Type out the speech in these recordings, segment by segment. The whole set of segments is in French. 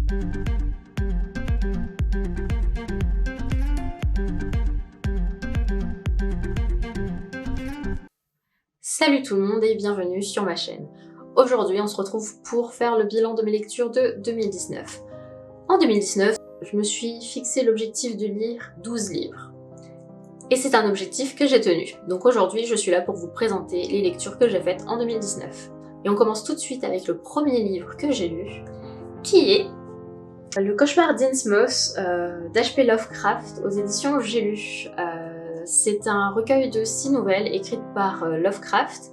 Salut tout le monde et bienvenue sur ma chaîne. Aujourd'hui on se retrouve pour faire le bilan de mes lectures de 2019. En 2019, je me suis fixé l'objectif de lire 12 livres. Et c'est un objectif que j'ai tenu. Donc aujourd'hui je suis là pour vous présenter les lectures que j'ai faites en 2019. Et on commence tout de suite avec le premier livre que j'ai lu, qui est Le cauchemar d'Innsmouth d'H.P. Lovecraft aux éditions J'ai lu. C'est un recueil de 6 nouvelles écrites par Lovecraft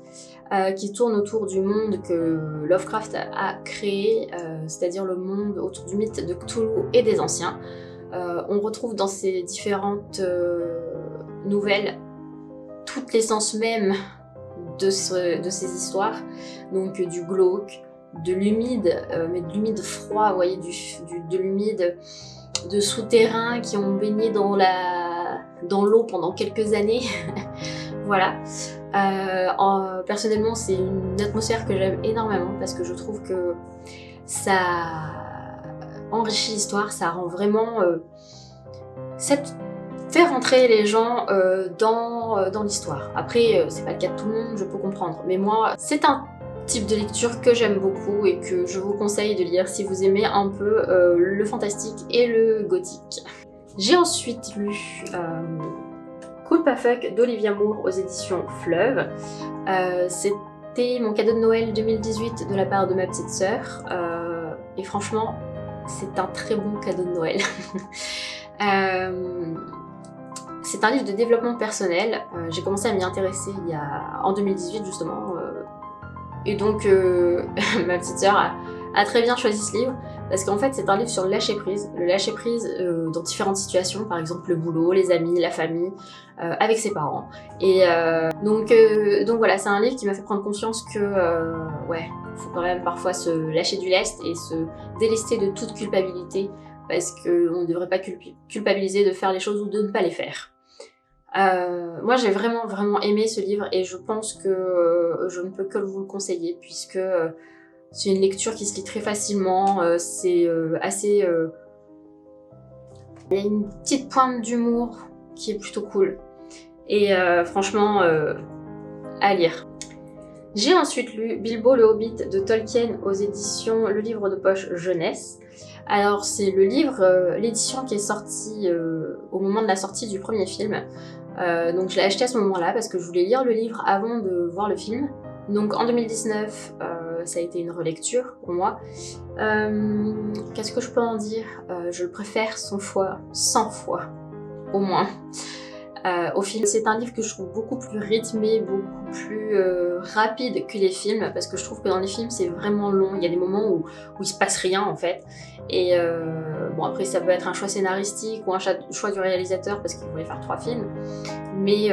qui tourne autour du monde que Lovecraft a créé, c'est-à-dire le monde autour du mythe de Cthulhu et des anciens. On retrouve dans ces différentes nouvelles toute l'essence même de ces histoires, donc du glauque, de l'humide, mais de l'humide froid, vous voyez, de l'humide de souterrains qui ont baigné dans l'eau pendant quelques années. Voilà. Personnellement, c'est une atmosphère que j'aime énormément parce que je trouve que ça enrichit l'histoire, ça rend vraiment... ça fait rentrer les gens dans l'histoire. Après, c'est pas le cas de tout le monde, je peux comprendre. Mais moi, c'est un type de lecture que j'aime beaucoup et que je vous conseille de lire si vous aimez un peu le fantastique et le gothique. J'ai ensuite lu Cool Pa Fuck d'Olivia Moore aux éditions Fleuve. C'était mon cadeau de Noël 2018 de la part de ma petite sœur. Et franchement, c'est un très bon cadeau de Noël. C'est un livre de développement personnel. J'ai commencé à m'y intéresser en 2018 justement. Et donc ma petite sœur a très bien choisi ce livre parce qu'en fait c'est un livre sur le lâcher prise dans différentes situations, par exemple le boulot, les amis, la famille, avec ses parents. Et donc voilà, c'est un livre qui m'a fait prendre conscience que ouais, faut quand même parfois se lâcher du lest et se délester de toute culpabilité parce qu'on ne devrait pas culpabiliser de faire les choses ou de ne pas les faire. Moi j'ai vraiment aimé ce livre et je pense que je ne peux que vous le conseiller puisque c'est une lecture qui se lit très facilement, c'est assez... Il y a une petite pointe d'humour qui est plutôt cool et franchement à lire. J'ai ensuite lu Bilbo le Hobbit de Tolkien aux éditions Le Livre de Poche Jeunesse. Alors c'est le livre, l'édition qui est sortie au moment de la sortie du premier film. Donc je l'ai acheté à ce moment-là parce que je voulais lire le livre avant de voir le film. Donc en 2019, ça a été une relecture pour moi. Qu'est-ce que je peux en dire? Je le préfère 100 fois, au moins. Au film, c'est un livre que je trouve beaucoup plus rythmé, beaucoup plus rapide que les films, parce que je trouve que dans les films c'est vraiment long, il y a des moments où il se passe rien en fait. Et bon après ça peut être un choix scénaristique ou un choix du réalisateur parce qu'il voulait faire 3 films, mais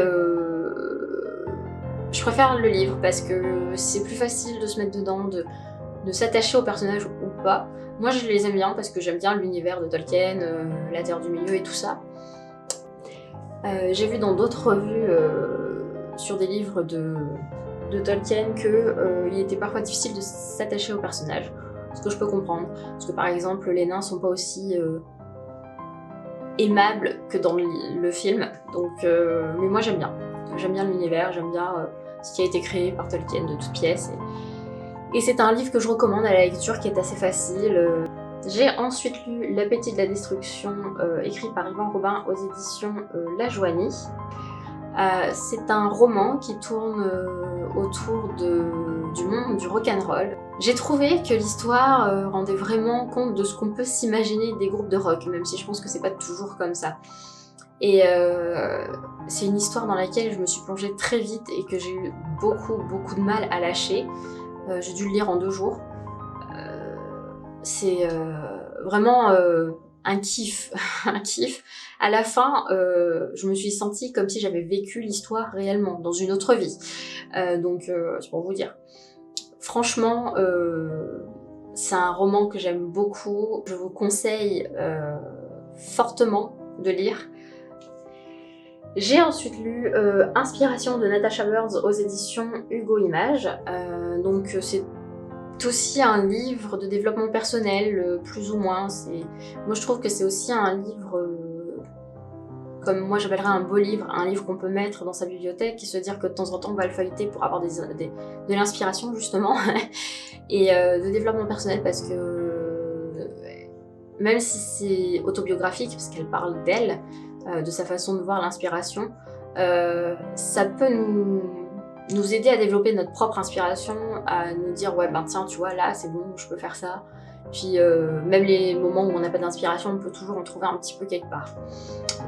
je préfère le livre parce que c'est plus facile de se mettre dedans, de s'attacher aux personnages ou pas. Moi je les aime bien parce que j'aime bien l'univers de Tolkien, la Terre du Milieu et tout ça. J'ai vu dans d'autres revues sur des livres de Tolkien qu'il était parfois difficile de s'attacher aux personnages, ce que je peux comprendre, parce que par exemple les nains sont pas aussi aimables que dans le film, donc mais moi j'aime bien l'univers, j'aime bien ce qui a été créé par Tolkien de toutes pièces, et c'est un livre que je recommande à la lecture qui est assez facile. J'ai ensuite lu L'appétit de la destruction, écrit par Yvan Robin aux éditions La Joanie. C'est un roman qui tourne autour du monde du rock'n'roll. J'ai trouvé que l'histoire rendait vraiment compte de ce qu'on peut s'imaginer des groupes de rock, même si je pense que c'est pas toujours comme ça. Et c'est une histoire dans laquelle je me suis plongée très vite et que j'ai eu beaucoup de mal à lâcher. J'ai dû le lire en 2 jours. C'est vraiment un kiff, un kiff. À la fin, je me suis sentie comme si j'avais vécu l'histoire réellement, dans une autre vie. Donc c'est pour vous dire. Franchement, c'est un roman que j'aime beaucoup. Je vous conseille fortement de lire. J'ai ensuite lu Inspiration de Natasha Burns aux éditions Hugo Images. Donc c'est aussi un livre de développement personnel, plus ou moins. Moi je trouve que c'est aussi un livre, comme moi j'appellerais un beau livre, un livre qu'on peut mettre dans sa bibliothèque et se dire que de temps en temps on va le feuilleter pour avoir de l'inspiration justement, et de développement personnel parce que même si c'est autobiographique, parce qu'elle parle d'elle, de sa façon de voir l'inspiration, ça peut nous aider à développer notre propre inspiration, à nous dire ouais ben tiens tu vois là c'est bon, je peux faire ça. Puis même les moments où on n'a pas d'inspiration, on peut toujours en trouver un petit peu quelque part.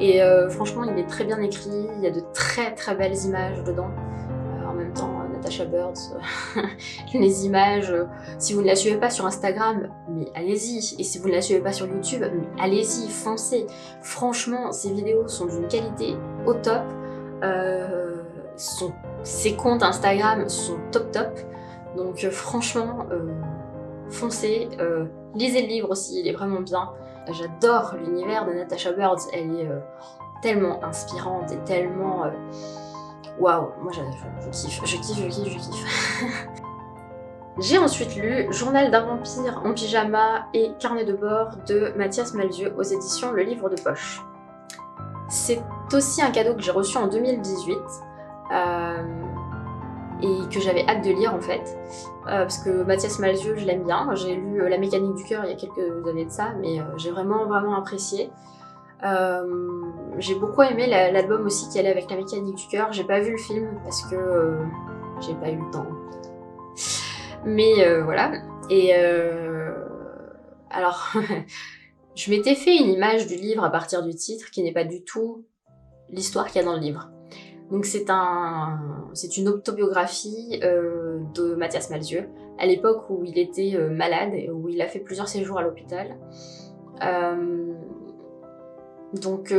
Et franchement il est très bien écrit, il y a de très très belles images dedans. En même temps Natasha Bird, les images, si vous ne la suivez pas sur Instagram, mais allez-y, et si vous ne la suivez pas sur YouTube, mais allez-y, foncez. Franchement ces vidéos sont d'une qualité au top. Ses comptes Instagram sont top, donc franchement foncez, lisez le livre aussi, il est vraiment bien. J'adore l'univers de Natasha Bird, elle est tellement inspirante et tellement waouh, moi je kiffe. J'ai ensuite lu Journal d'un vampire en pyjama et Carnet de bord de Mathias Malzieu aux éditions Le Livre de Poche. C'est aussi un cadeau que j'ai reçu en 2018 et que j'avais hâte de lire en fait, parce que Mathias Malzieu je l'aime bien. J'ai lu La Mécanique du cœur il y a quelques années de ça, mais j'ai vraiment apprécié. J'ai beaucoup aimé l'album aussi qui allait avec La Mécanique du cœur. J'ai pas vu le film parce que j'ai pas eu le temps. Mais voilà. Et alors, je m'étais fait une image du livre à partir du titre qui n'est pas du tout l'histoire qu'il y a dans le livre. Donc c'est une autobiographie de Mathias Malzieu, à l'époque où il était malade et où il a fait plusieurs séjours à l'hôpital. Donc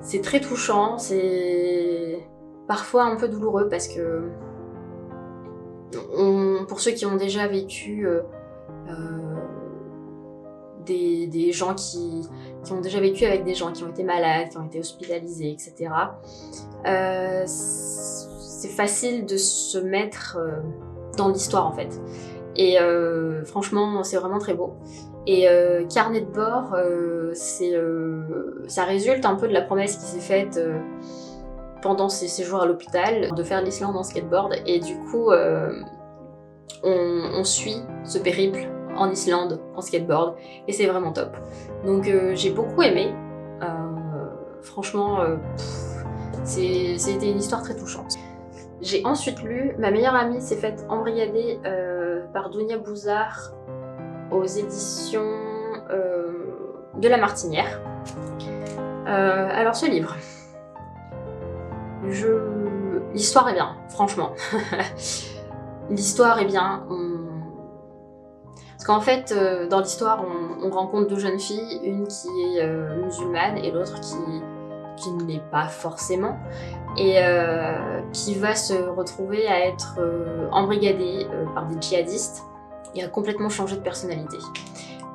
c'est très touchant, c'est parfois un peu douloureux parce que pour ceux qui ont déjà vécu des gens qui ont déjà vécu avec des gens qui ont été malades, qui ont été hospitalisés, etc. C'est facile de se mettre dans l'histoire en fait. Et franchement, c'est vraiment très beau. Et Carnet de bord, ça résulte un peu de la promesse qui s'est faite pendant ses séjours à l'hôpital de faire l'Islande en skateboard. Et du coup, on suit ce périple en Islande en skateboard et c'est vraiment top. Donc j'ai beaucoup aimé. Franchement, c'était une histoire très touchante. J'ai ensuite lu Ma meilleure amie s'est faite embrigader par Dounia Bouzard aux éditions de La Martinière. Alors ce livre, l'histoire est bien, franchement. L'histoire est bien. Parce qu'en fait, dans l'histoire, on rencontre deux jeunes filles, une qui est musulmane et l'autre qui ne l'est pas forcément, et qui va se retrouver à être embrigadée par des djihadistes et a complètement changé de personnalité.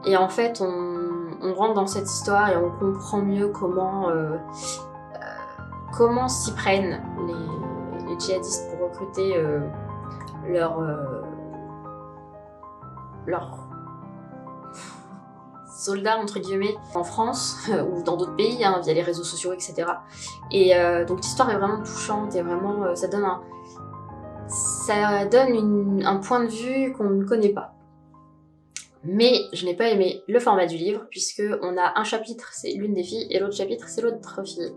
Et en fait, on rentre dans cette histoire et on comprend mieux comment s'y prennent les djihadistes pour recruter leurs soldats entre guillemets en France ou dans d'autres pays, hein, via les réseaux sociaux, etc. Et donc l'histoire est vraiment touchante et vraiment ça donne un point de vue qu'on ne connaît pas. Mais je n'ai pas aimé le format du livre, puisque on a un chapitre, c'est l'une des filles, et l'autre chapitre, c'est l'autre fille.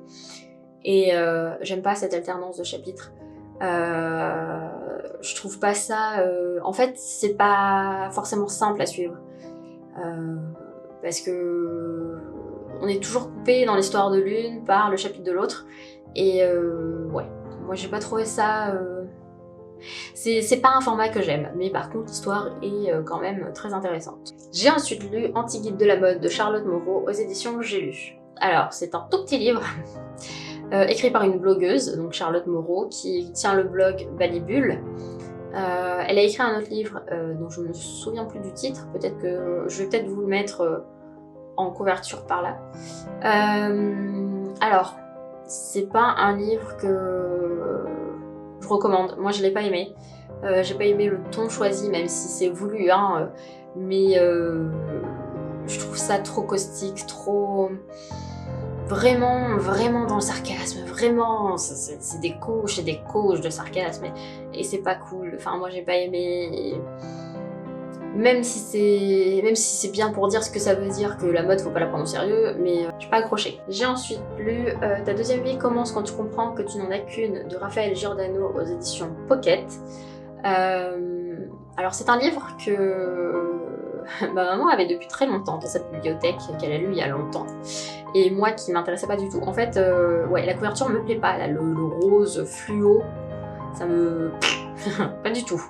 Et j'aime pas cette alternance de chapitres. Je trouve pas ça... En fait, c'est pas forcément simple à suivre. Parce que on est toujours coupé dans l'histoire de l'une par le chapitre de l'autre. Et ouais, moi j'ai pas trouvé ça... C'est pas un format que j'aime, mais par contre l'histoire est quand même très intéressante. J'ai ensuite lu Anti-guide de la mode de Charlotte Moreau aux éditions J'ai lu. Alors c'est un tout petit livre écrit par une blogueuse, donc Charlotte Moreau, qui tient le blog Balibule. Elle a écrit un autre livre dont je ne me souviens plus du titre, peut-être que je vais peut-être vous le mettre en couverture par là. Alors, c'est pas un livre que je recommande, moi je l'ai pas aimé. J'ai pas aimé le ton choisi, même si c'est voulu, hein, mais je trouve ça trop caustique, trop... Vraiment dans le sarcasme, vraiment, c'est des couches et des couches de sarcasme, et c'est pas cool. Enfin, moi j'ai pas aimé, et même si c'est bien pour dire ce que ça veut dire, que la mode faut pas la prendre au sérieux, mais j'ai pas accroché. J'ai ensuite lu Ta deuxième vie commence quand tu comprends que tu n'en as qu'une, de Raphaël Giordano aux éditions Pocket. Alors c'est un livre que ma maman avait depuis très longtemps dans cette bibliothèque, qu'elle a lu il y a longtemps, et moi qui m'intéressait pas du tout. En fait, ouais, la couverture me plaît pas, là, le rose fluo, ça me... pas du tout.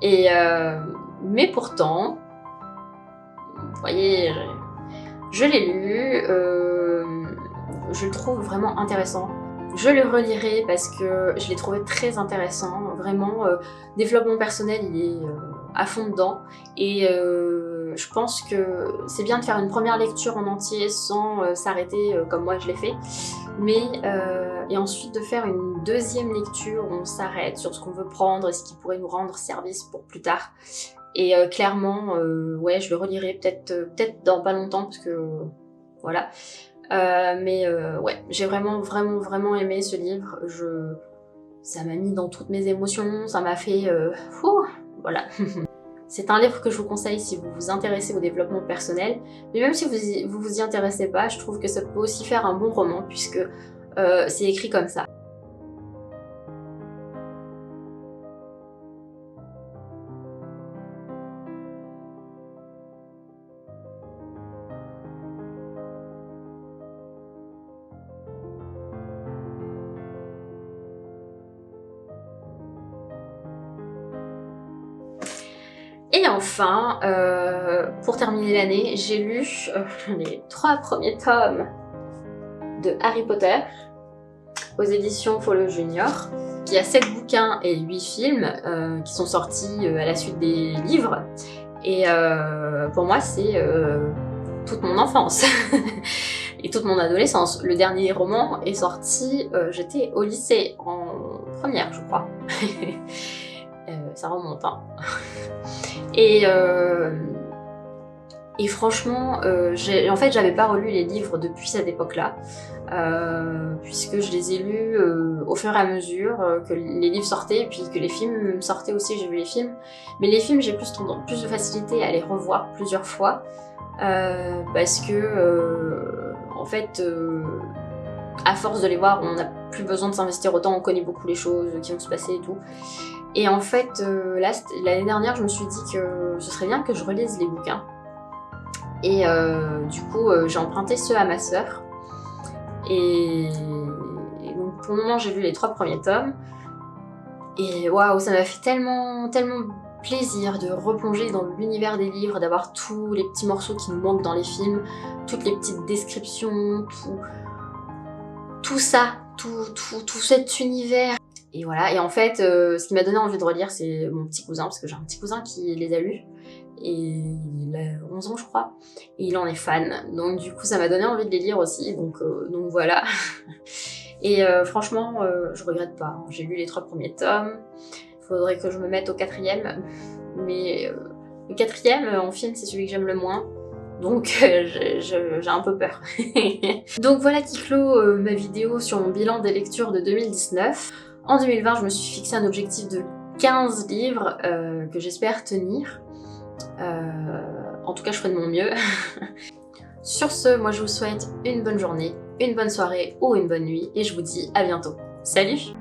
Et mais pourtant, vous voyez, je l'ai lu, je le trouve vraiment intéressant. Je le relirai parce que je l'ai trouvé très intéressant, vraiment. Développement personnel, il est à fond dedans, et je pense que c'est bien de faire une première lecture en entier sans s'arrêter comme moi je l'ai fait, mais et ensuite de faire une deuxième lecture où on s'arrête sur ce qu'on veut prendre et ce qui pourrait nous rendre service pour plus tard. Et clairement, ouais, je le relirai peut-être dans pas longtemps, parce que voilà. Mais ouais, j'ai vraiment aimé ce livre. Ça m'a mis dans toutes mes émotions, ça m'a fait... voilà. C'est un livre que je vous conseille si vous vous intéressez au développement personnel, mais même si vous vous y intéressez pas, je trouve que ça peut aussi faire un bon roman, puisque c'est écrit comme ça. Et enfin, pour terminer l'année, j'ai lu les 3 premiers tomes de Harry Potter aux éditions Folio Junior. Il y a 7 bouquins et 8 films qui sont sortis à la suite des livres. Et pour moi, c'est toute mon enfance et toute mon adolescence. Le dernier roman est sorti, j'étais au lycée, en première, je crois. Ça remonte, hein. Et franchement, en fait, j'avais pas relu les livres depuis cette époque-là, puisque je les ai lus au fur et à mesure que les livres sortaient, et puis que les films sortaient aussi, j'ai vu les films. Mais les films, j'ai plus de facilité à les revoir plusieurs fois, parce que, en fait, à force de les voir, on n'a plus besoin de s'investir autant, on connaît beaucoup les choses qui vont se passer et tout. Et en fait, là, l'année dernière, je me suis dit que ce serait bien que je relise les bouquins. Et du coup, j'ai emprunté ceux à ma sœur. Et donc, pour le moment, j'ai lu les 3 premiers tomes. Et waouh, ça m'a fait tellement plaisir de replonger dans l'univers des livres, d'avoir tous les petits morceaux qui nous manquent dans les films, toutes les petites descriptions, tout ça, tout cet univers. Et voilà, et en fait, ce qui m'a donné envie de relire, c'est mon petit cousin, parce que j'ai un petit cousin qui les a lus, et il a 11 ans, je crois, et il en est fan. Donc du coup, ça m'a donné envie de les lire aussi, donc voilà. Et franchement, je regrette pas. J'ai lu les 3 premiers tomes, il faudrait que je me mette au 4e, mais le 4e en film, c'est celui que j'aime le moins. Donc j'ai un peu peur. Donc voilà qui clôt ma vidéo sur mon bilan des lectures de 2019. En 2020, je me suis fixé un objectif de 15 livres que j'espère tenir. En tout cas, je ferai de mon mieux. Sur ce, moi je vous souhaite une bonne journée, une bonne soirée ou une bonne nuit, et je vous dis à bientôt. Salut!